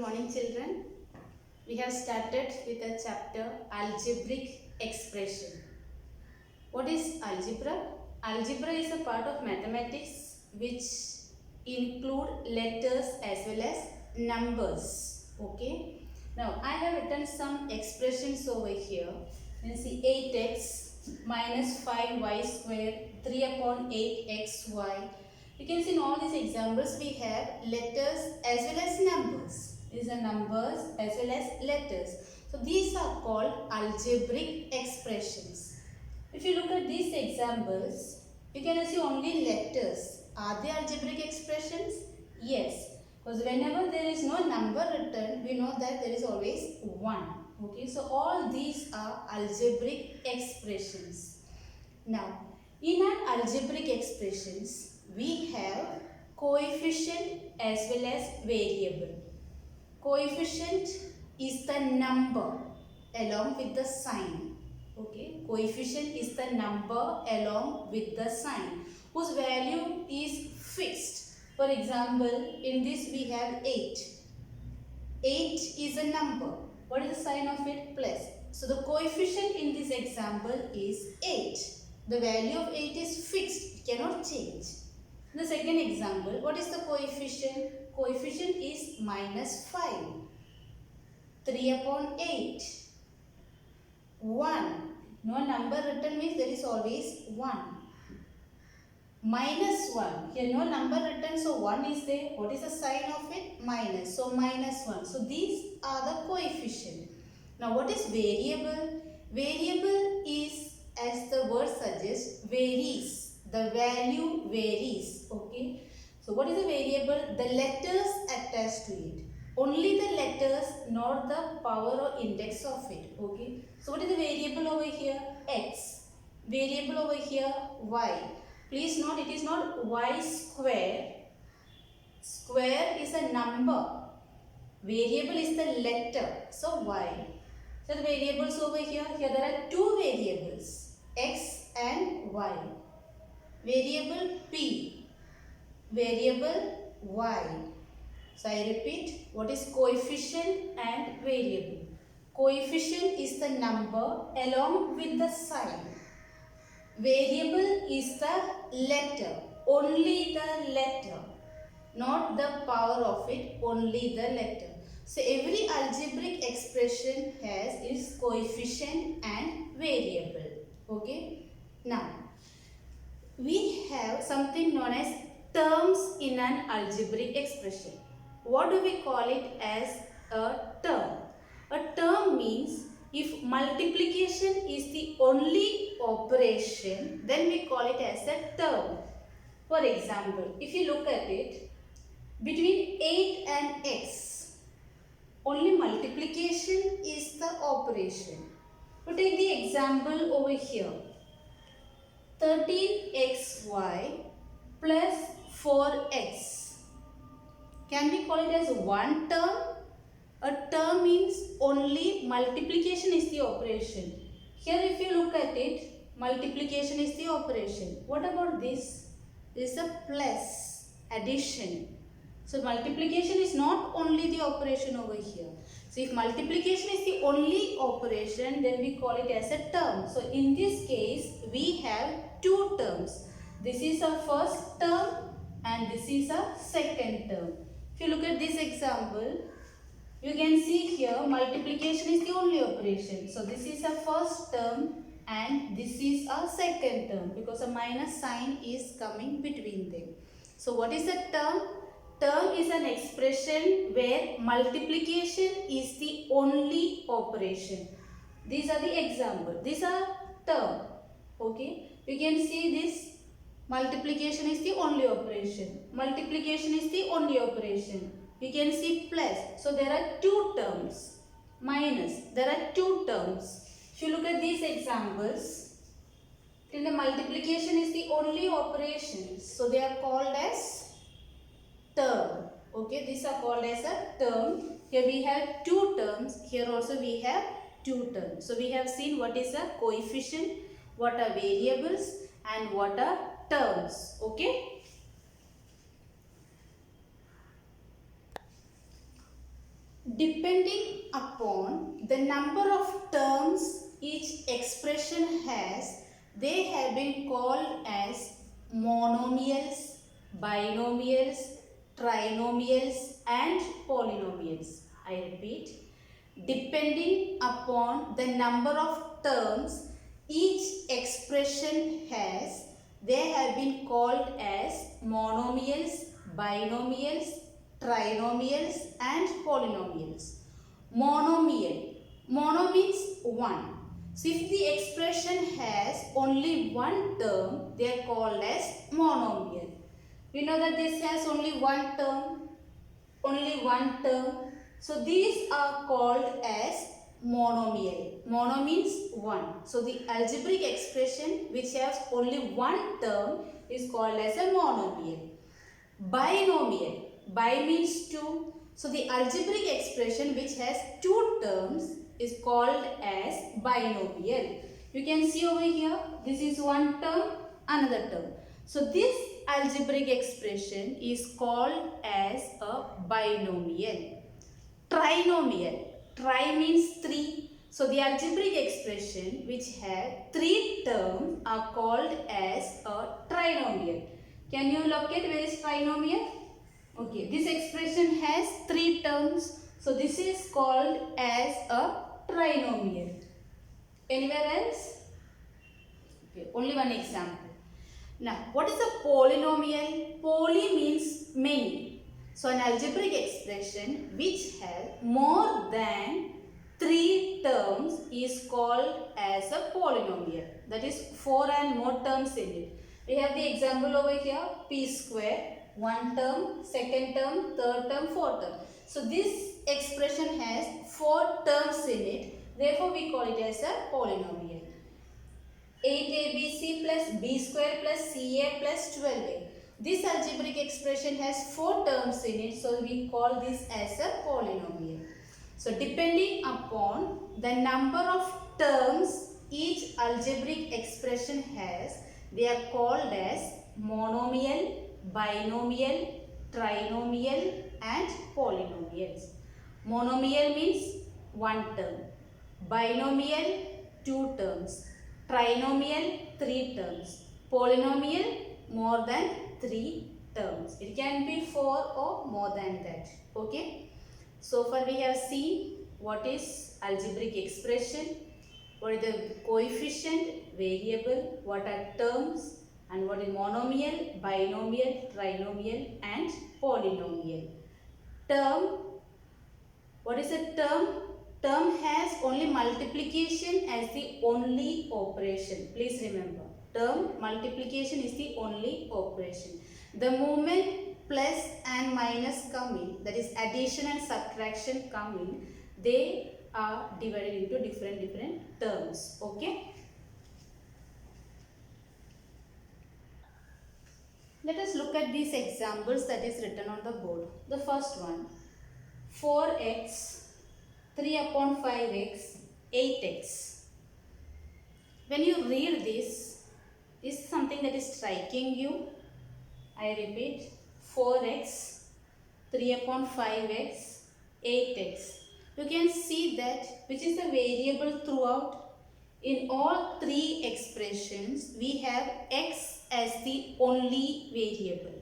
morning children. We have started with the chapter algebraic expression. What is algebra? Algebra is a part of mathematics which include letters as well as numbers. Okay. Now I have written some expressions over here. You can see 8x minus 5y square 3 upon 8xy. You can see in all these examples we have letters as well as numbers. These are numbers as well as letters. So these are called algebraic expressions. If you look at these examples, you can see only letters. Are they algebraic expressions? Yes. Because whenever there is no number written, we know that there is always 1. Okay. So all these are algebraic expressions. Now, in our algebraic expressions, we have coefficient as well as variable. Coefficient is the number along with the sign. Okay, coefficient is the number along with the sign whose value is fixed. For example, in this we have 8. 8 is a number. What is the sign of it? Plus. So the coefficient in this example is 8. The value of 8 is fixed. It cannot change. The second example, what is the coefficient? Coefficient is minus 5. 3 upon 8. 1. No number written means there is always 1. Minus 1. Here no number written, so 1 is there. What is the sign of it? Minus. So minus 1. So these are the coefficient. Now what is variable? Variable is, as the word suggests, varies. The value varies. Okay. So what is a variable? The letters attached to it. Only the letters, not the power or index of it. Okay. So what is the variable over here? X. Variable over here? Y. Please note, it is not y square. Square is a number. Variable is the letter. So y. So the variables over here. Here there are two variables. X and y. Variable P, variable Y. So I repeat, what is coefficient and variable? Coefficient is the number along with the sign. Variable is the letter, only the letter, not the power of it, only the letter. So every algebraic expression has its coefficient and variable. Okay. Now, we have something known as terms in an algebraic expression. What do we call it as a term? A term means if multiplication is the only operation, then we call it as a term. For example, if you look at it, between 8 and x, only multiplication is the operation. To take the example over here, 13xy plus 4x. Can we call it as one term? A term means only multiplication is the operation. Here if you look at it, multiplication is the operation. What about this? This is a plus, addition. So multiplication is not only the operation over here. So if multiplication is the only operation, then we call it as a term. So in this case, we have two terms. This is a first term and this is a second term. If you look at this example, you can see here multiplication is the only operation. So this is a first term and this is a second term because a minus sign is coming between them. So what is a term? Term is an expression where multiplication is the only operation. These are the examples. These are term. Okay. You can see this multiplication is the only operation. Multiplication is the only operation. You can see plus. So there are two terms. Minus. There are two terms. If you look at these examples, then the multiplication is the only operation. So they are called as term. Okay, these are called as a term. Here we have two terms. Here also we have two terms. So we have seen what is a coefficient, what are variables and what are terms. Okay. Depending upon the number of terms each expression has, they have been called as monomials, binomials, trinomials and polynomials. I repeat, depending upon the number of terms each expression has, they have been called as monomials, binomials, trinomials and polynomials. Monomial. Mono means one. So if the expression has only one term, they are called as monomial. We know that this has only one term. So these are called as monomial. Mono means one. So the algebraic expression which has only one term is called as a monomial. Binomial. Bi means two. So the algebraic expression which has two terms is called as binomial. You can see over here, this is one term, another term. So this algebraic expression is called as a binomial. Trinomial. Tri means three. So the algebraic expression which have three terms are called as a trinomial. Can you locate where is trinomial? Okay, this expression has three terms. So this is called as a trinomial. Anywhere else? Okay, only one example. Now, what is a polynomial? Poly means many. So an algebraic expression which has more than three terms is called as a polynomial. That is four and more terms in it. We have the example over here, p square, one term, second term, third term, fourth term. So this expression has four terms in it. Therefore, we call it as a polynomial. 8abc plus b square plus ca plus 12a. This algebraic expression has four terms in it. So we call this as a polynomial. So depending upon the number of terms each algebraic expression has, they are called as monomial, binomial, trinomial and polynomials. Monomial means one term. Binomial, two terms. Trinomial, three terms. Polynomial, more than three terms. It can be four or more than that. Okay. So far we have seen what is algebraic expression, what is the coefficient, variable, what are terms, and what is monomial, binomial, trinomial and polynomial. Term. What is a term? Term has only multiplication as the only operation. Please remember, term multiplication is the only operation. The moment plus and minus come in, that is addition and subtraction come in, they are divided into different terms. Okay. Let us look at these examples that is written on the board. The first one, 4x, 3 upon 5x, 8x. When you read this is something that is striking you. I repeat, 4x, 3 upon 5x, 8x. You can see that which is the variable throughout. In all three expressions, we have x as the only variable.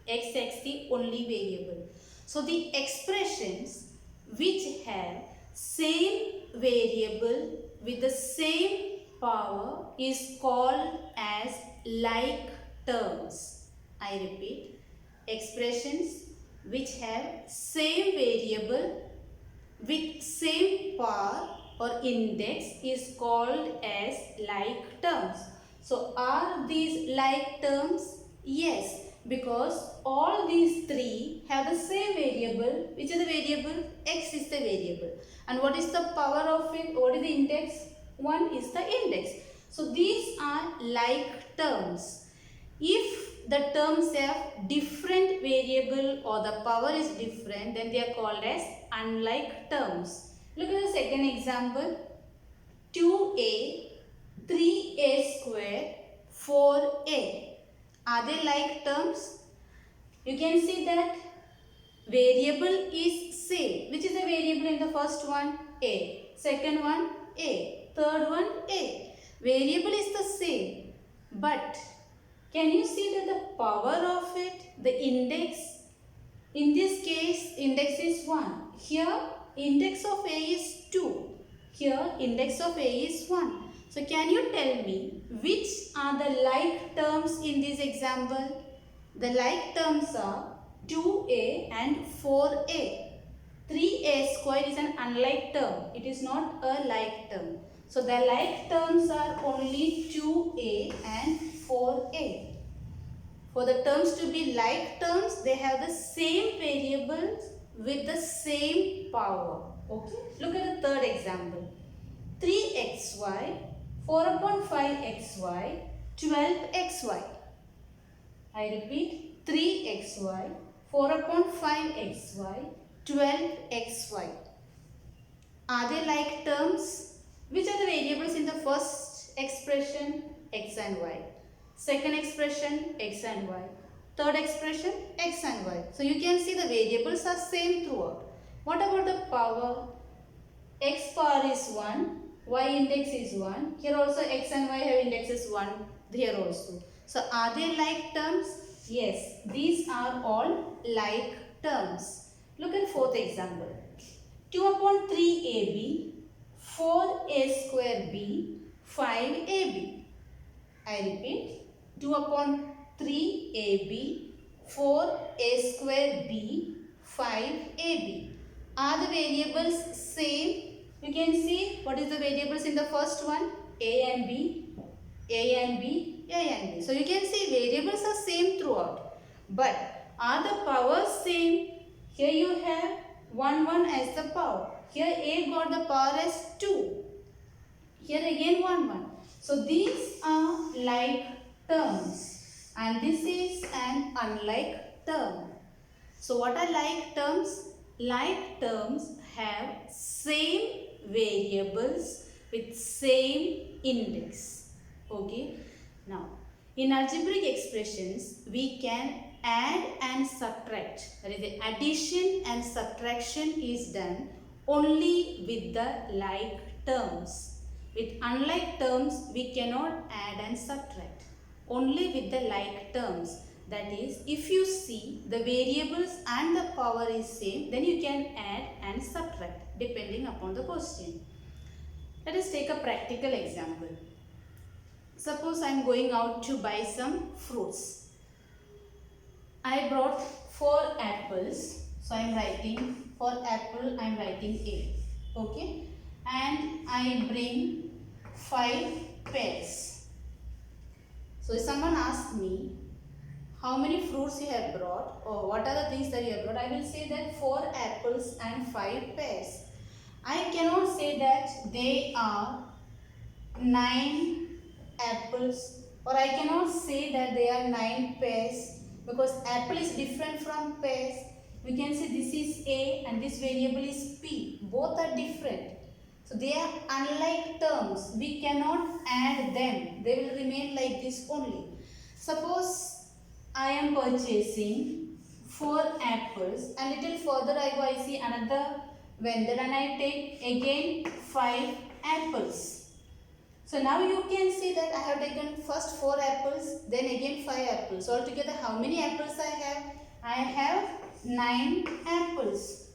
X as the only variable. So the expressions which have same variable with the same power is called as like terms. I repeat, expressions which have same variable with same power or index is called as like terms. So are these like terms? Yes, because all these three have the same variable. Which is the variable? X is the variable. And what is the power of it? What is the index? 1 is the index. So these are like terms. If the terms have different variable or the power is different, then they are called as unlike terms. Look at the second example. 2a, 3a square, 4a. Are they like terms? You can see that variable is same. Which is the variable in the first one? A. Second one? A. Third one? A. Variable is the same. But can you see that the power of it, the index, in this case index is 1. Here index of A is 2. Here index of A is 1. So can you tell me which are the like terms in this example? The like terms are 2A and 4A. 3A square is an unlike term. It is not a like term. So the like terms are only 2A and 4A. For the terms to be like terms, they have the same variables with the same power. Okay. Look at the third example. 3xy, 4 upon 5xy, 12xy. I repeat, 3xy, 4 upon 5xy, 12xy. Are they like terms? Which are the variables in the first expression? X and y. Second expression, x and y. Third expression, x and y. So you can see the variables are same throughout. What about the power? X power is 1, y index is 1. Here also x and y have indexes 1 here also. So are they like terms? Yes, these are all like terms. Look at fourth example. 2 upon 3ab, 4a square b, 5ab. I repeat, 2 upon 3ab, 4a square b, 5ab. Are the variables same? You can see what is the variables in the first one? A and B, A and B, A and B. So you can see variables are same throughout. But are the powers same? Here you have 1 as the power. Here A got the power as 2. Here again 1. So these are like terms and this is an unlike term. So what are like terms? Like terms have same variables with same index. Okay. Now in algebraic expressions we can add and subtract. That is, the addition and subtraction is done only with the like terms. With unlike terms we cannot add and subtract. Only with the like terms. That is, if you see the variables and the power is same, then you can add and subtract depending upon the question. Let us take a practical example. Suppose I am going out to buy some fruits. I brought 4 apples. So I am writing for apple, I am writing A. Okay. And I bring 5 pears. So if someone asks me, how many fruits you have brought or what are the things that you have brought, I will say that 4 apples and 5 pears. I cannot say that they are 9 apples or I cannot say that they are 9 pears because apple is different from pears. We can say this is A and this variable is P. Both are different. So they are unlike terms. We cannot add them. They will remain like this only. Suppose I am purchasing 4 apples and little further I go, I see another vendor and I take again 5 apples. So now you can see that I have taken first 4 apples, then again 5 apples. Altogether how many apples I have? I have 9 apples.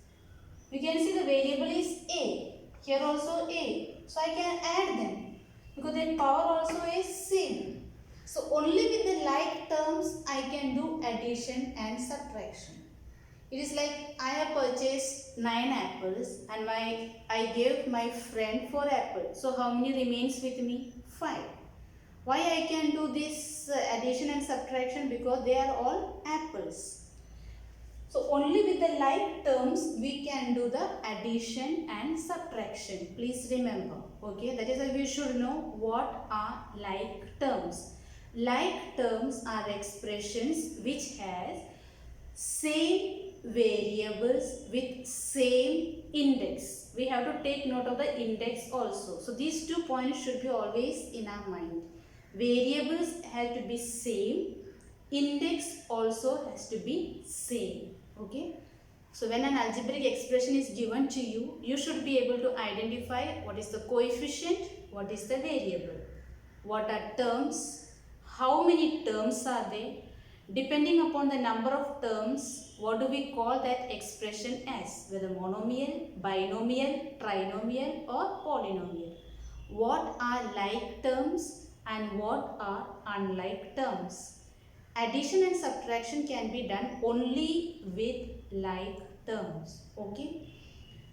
You can see the variable is A. Here also A. So I can add them because their power also is same. So only with the like terms I can do addition and subtraction. It is like I have purchased 9 apples and I gave my friend 4 apples. So how many remains with me? 5. Why I can do this addition and subtraction? Because they are all apples. So only with the like terms we can do the addition and subtraction. Please remember. Okay, that is why we should know what are like terms. Like terms are expressions which has same variables with same index. We have to take note of the index also. So these 2 points should be always in our mind. Variables have to be same. Index also has to be same. Okay. So when an algebraic expression is given to you, you should be able to identify what is the coefficient, what is the variable, what are terms, how many terms are there. Depending upon the number of terms, what do we call that expression as, whether monomial, binomial, trinomial or polynomial. What are like terms and what are unlike terms. Addition and subtraction can be done only with like terms. Okay.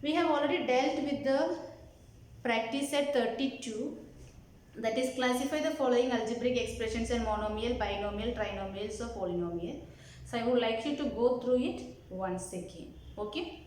We have already dealt with the practice set 32, that is classify the following algebraic expressions in monomial, binomial, trinomials or polynomial. So I would like you to go through it once again. Okay.